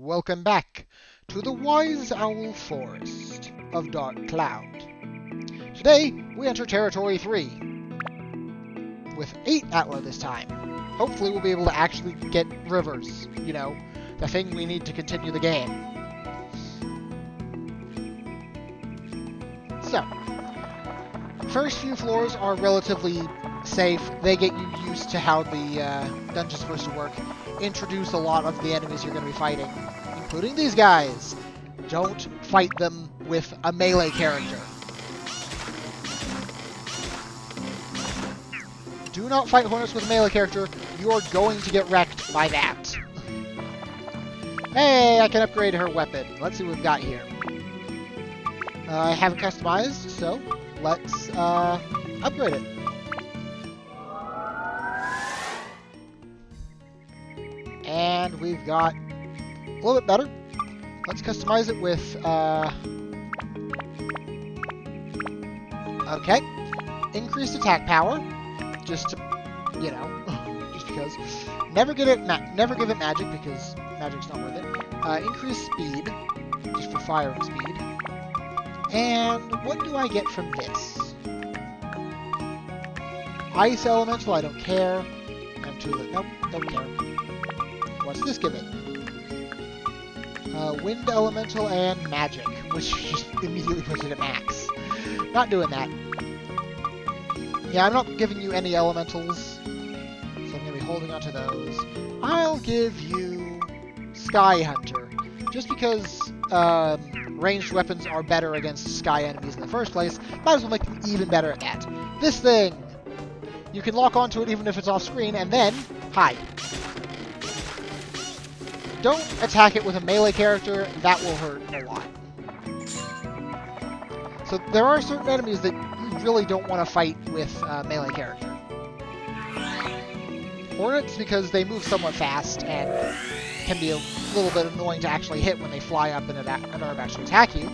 Welcome back to the Wise Owl Forest of Dark Cloud. Today, we enter Territory 3, with 8 Atla this time. Hopefully we'll be able to actually get rivers, you know, the thing we need to continue the game. So, first few floors are relatively safe. They get you used to how the dungeon's supposed to work. Introduce a lot of the enemies you're going to be fighting, including these guys. Don't fight them with a melee character. Do not fight Hornets with a melee character. You're going to get wrecked by that. Hey, I can upgrade her weapon. Let's see what we've got here. I haven't customized, so let's upgrade it. And we've got a little bit better. Let's customize it with, okay. Increased attack power. Just to, you know, just because. Never give it magic because magic's not worth it. Increased speed, just for firing speed. And what do I get from this? Ice Elemental, I don't care. Nope, don't care. What's this give it? Wind Elemental and Magic, which just immediately puts it at max. Not doing that. Yeah, I'm not giving you any Elementals, so I'm going to be holding on to those. I'll give you Sky Hunter, just because ranged weapons are better against sky enemies in the first place. Might as well make them even better at that. This thing! You can lock onto it even if it's off screen, and then hide. Don't attack it with a melee character, that will hurt a lot. So there are certain enemies that you really don't want to fight with a melee character. Hornets, because they move somewhat fast and can be a little bit annoying to actually hit when they fly up and are about to attack you.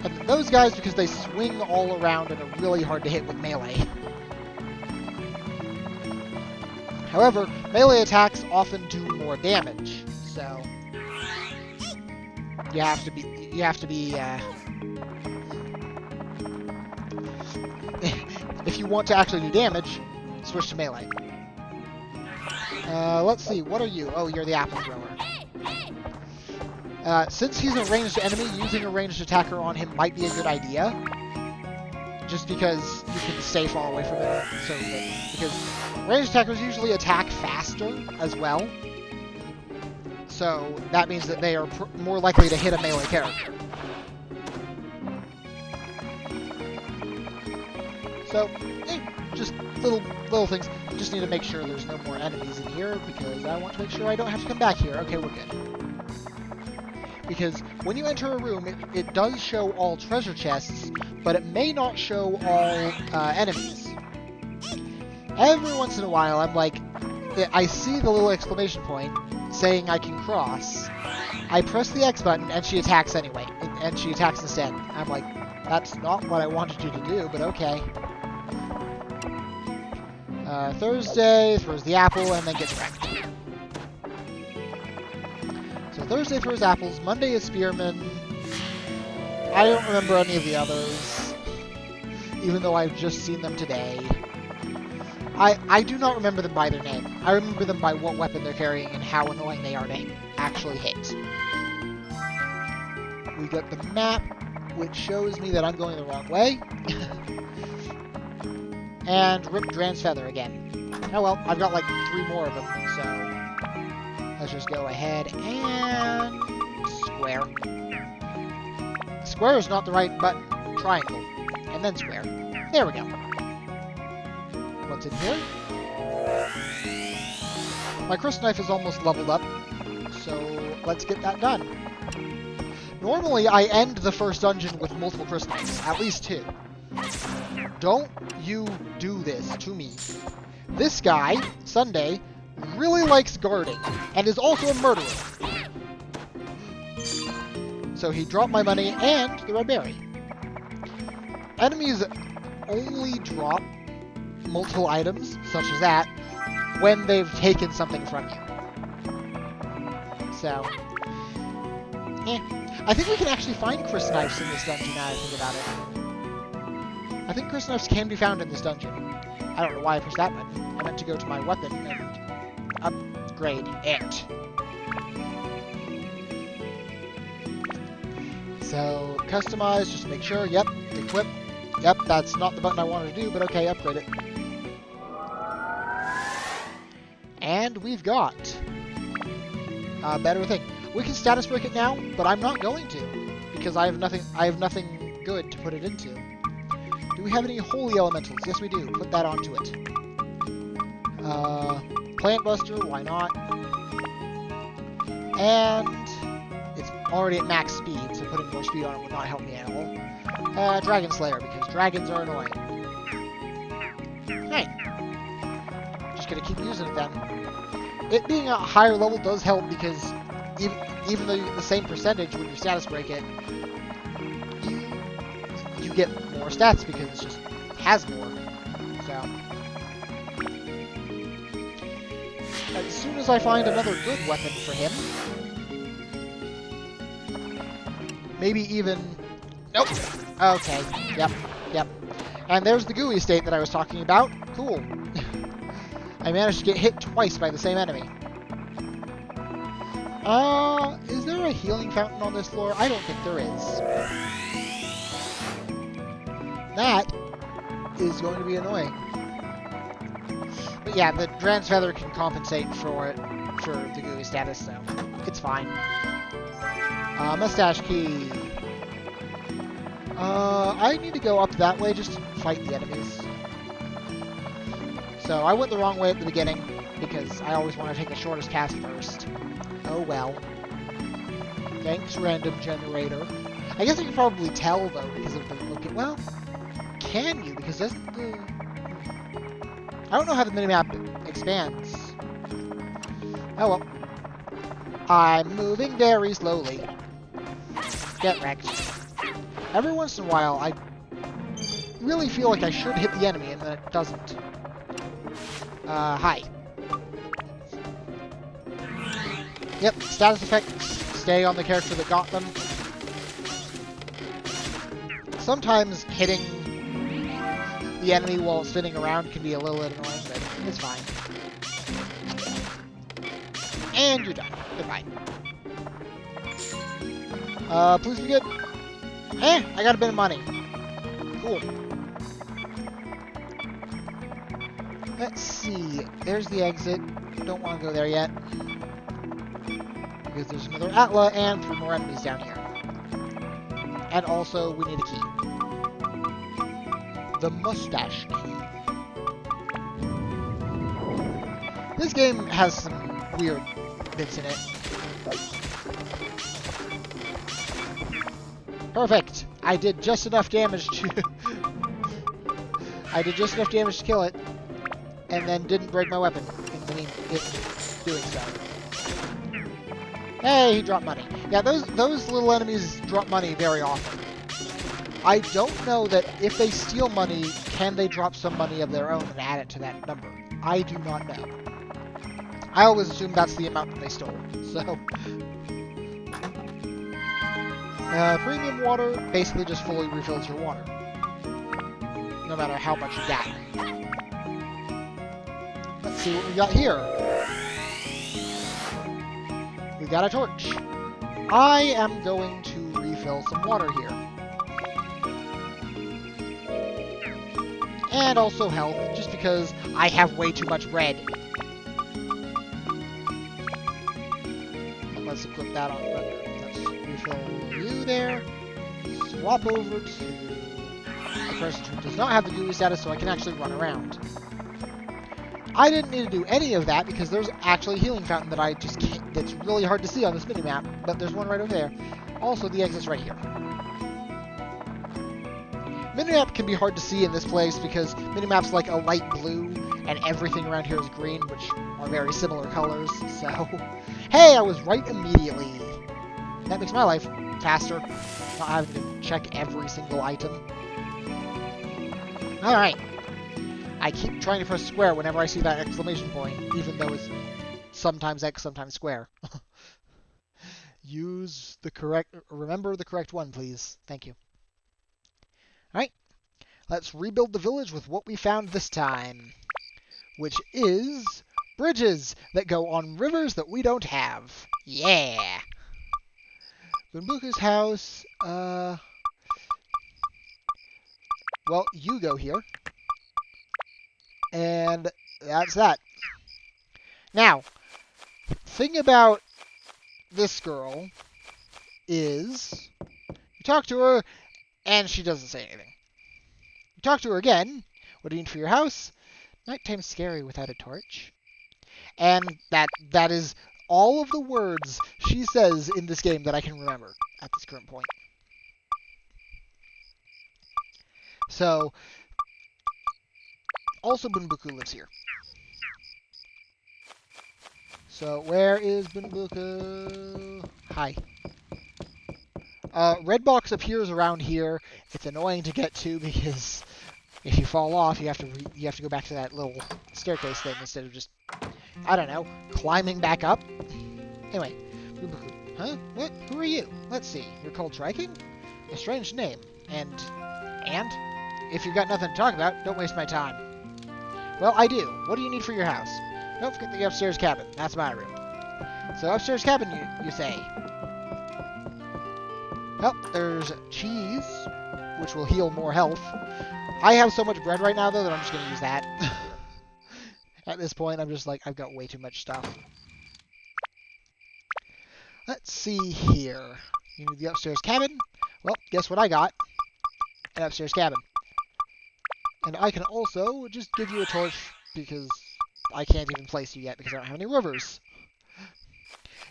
And those guys, because they swing all around and are really hard to hit with melee. However, melee attacks often do more damage. So you have to be if you want to actually do damage, switch to melee. Let's see, what are you? Oh, you're the apple thrower. Since he's a ranged enemy, using a ranged attacker on him might be a good idea. Just because you can stay far away from it, because ranged attackers usually attack faster as well. So that means that they are more likely to hit a melee character. So, just little things. Just need to make sure there's no more enemies in here because I want to make sure I don't have to come back here. Okay, we're good. Because when you enter a room, it does show all treasure chests, but it may not show all enemies. Every once in a while, I'm like, I see the little exclamation point saying I can cross. I press the X button and she attacks anyway, and she attacks instead. I'm like, that's not what I wanted you to do, but okay. Thursday throws the apple and then gets wrecked. So Thursday throws apples, Monday is Spearman. I don't remember any of the others, even though I've just seen them today. I do not remember them by their name. I remember them by what weapon they're carrying and how annoying they are to actually hit. We got the map, which shows me that I'm going the wrong way. And Rip Dran's Feather again. Oh well, I've got like 3 more of them, so let's just go ahead and square. Square is not the right button. Triangle. And then square. There we go. What's in here? My Crystal Knife is almost leveled up, so let's get that done. Normally, I end the first dungeon with multiple Crystal Knives, at least 2. Don't you do this to me. This guy, Sunday, really likes guarding, and is also a murderer. So he dropped my money and the red berry. Enemies only drop multiple items, such as that, when they've taken something from you. So, I think we can actually find crysknives in this dungeon now I think about it. I think crysknives can be found in this dungeon. I don't know why I pushed that button. I meant to go to my weapon and upgrade it. So, customize, just make sure, yep, equip. Yep, that's not the button I wanted to do, but okay, upgrade it. And we've got a better thing. We can status break it now, but I'm not going to, because I have nothing good to put it into. Do we have any holy elementals? Yes, we do. Put that onto it. Plant Buster, why not? And it's already at max speed, so putting more speed on it would not help me at all. Dragon Slayer, because dragons are annoying. Hey. Just gonna keep using it then. It being a higher level does help because even though you get the same percentage when you status break it, you get more stats because it just has more. So as soon as I find another good weapon for him, maybe even nope. Okay. Yep. And there's the gooey state that I was talking about. Cool. I managed to get hit twice by the same enemy. Is there a healing fountain on this floor? I don't think there is. That is going to be annoying. But yeah, the Dran's Feather can compensate for the gooey status, so it's fine. Mustache Key. I need to go up that way just to fight the enemies. So I went the wrong way at the beginning, because I always want to take the shortest path first. Oh well. Thanks, random generator. I guess I can probably tell, though, because of the look at... Well, can you? Because doesn't the... I don't know how the minimap expands. Oh well. I'm moving very slowly. Get wrecked. Every once in a while, I really feel like I should hit the enemy, and then it doesn't. Hi. Yep, status effects stay on the character that got them. Sometimes hitting the enemy while spinning around can be a little bit annoying, but it's fine. And you're done. Goodbye. Please be good. I got a bit of money. Cool. Let's see. There's the exit. Don't want to go there yet. Because there's another Atla and 3 more enemies down here. And also, we need a key. The Mustache Key. This game has some weird bits in it. Perfect! I did just enough damage to... I did just enough damage to kill it, and then didn't break my weapon in doing so. Hey, he dropped money. Yeah, those little enemies drop money very often. I don't know that if they steal money, can they drop some money of their own and add it to that number? I do not know. I always assume that's the amount that they stole, so... premium water basically just fully refills your water. No matter how much you got. Let's see what we got here. We got a torch. I am going to refill some water here. And also health, just because I have way too much bread. Let's equip that on. Let's refill you there. Swap over to a person who does not have the GUI status, so I can actually run around. I didn't need to do any of that because there's actually a healing fountain that I just can't, that's really hard to see on this minimap, but there's one right over there. Also, the exit's right here. Minimap can be hard to see in this place because minimap's like a light blue and everything around here is green, which are very similar colors, so... Hey, I was right immediately! That makes my life faster, not having to check every single item. Alright. I keep trying to press square whenever I see that exclamation point, even though it's sometimes X, sometimes square. remember the correct one, please. Thank you. Alright, let's rebuild the village with what we found this time, which is bridges that go on rivers that we don't have. Yeah! Bunbuku's house, well, you go here. And that's that. Now, thing about this girl is you talk to her and she doesn't say anything. You talk to her again. What do you need for your house? Nighttime's scary without a torch. And that is all of the words she says in this game that I can remember at this current point. So, also Bunbuku lives here. So, where is Bunbuku? Hi. Red box appears around here. It's annoying to get to because if you fall off, you have to go back to that little staircase thing instead of just, I don't know, climbing back up. Anyway, Bunbuku. Huh? What? Who are you? Let's see. You're called Triking? A strange name. And? If you've got nothing to talk about, don't waste my time. Well, I do. What do you need for your house? Don't forget the upstairs cabin. That's my room. So upstairs cabin, you say? Well, there's cheese, which will heal more health. I have so much bread right now, though, that I'm just going to use that. At this point, I'm just like, I've got way too much stuff. Let's see here. You need the upstairs cabin? Well, guess what I got? An upstairs cabin. And I can also just give you a torch because I can't even place you yet because I don't have any rivers.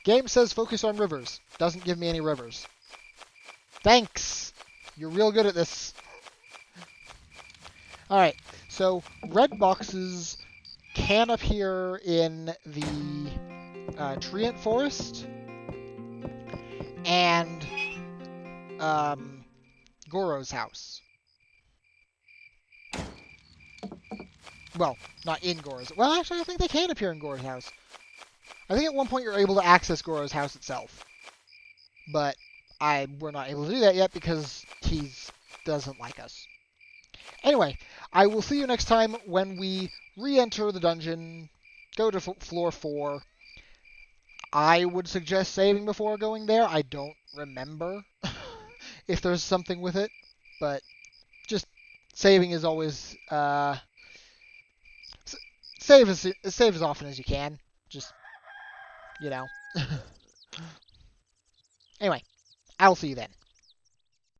Game says focus on rivers. Doesn't give me any rivers. Thanks! You're real good at this. Alright, so red boxes can appear in the Treant Forest and Goro's house. Well, not in Goro's. Well, actually, I think they can appear in Goro's house. I think at one point you're able to access Goro's house itself. But we're not able to do that yet because he doesn't like us. Anyway, I will see you next time when we re-enter the dungeon, go to floor 4. I would suggest saving before going there. I don't remember if there's something with it, but just saving is always... Save as often as you can. Just, you know. Anyway, I'll see you then.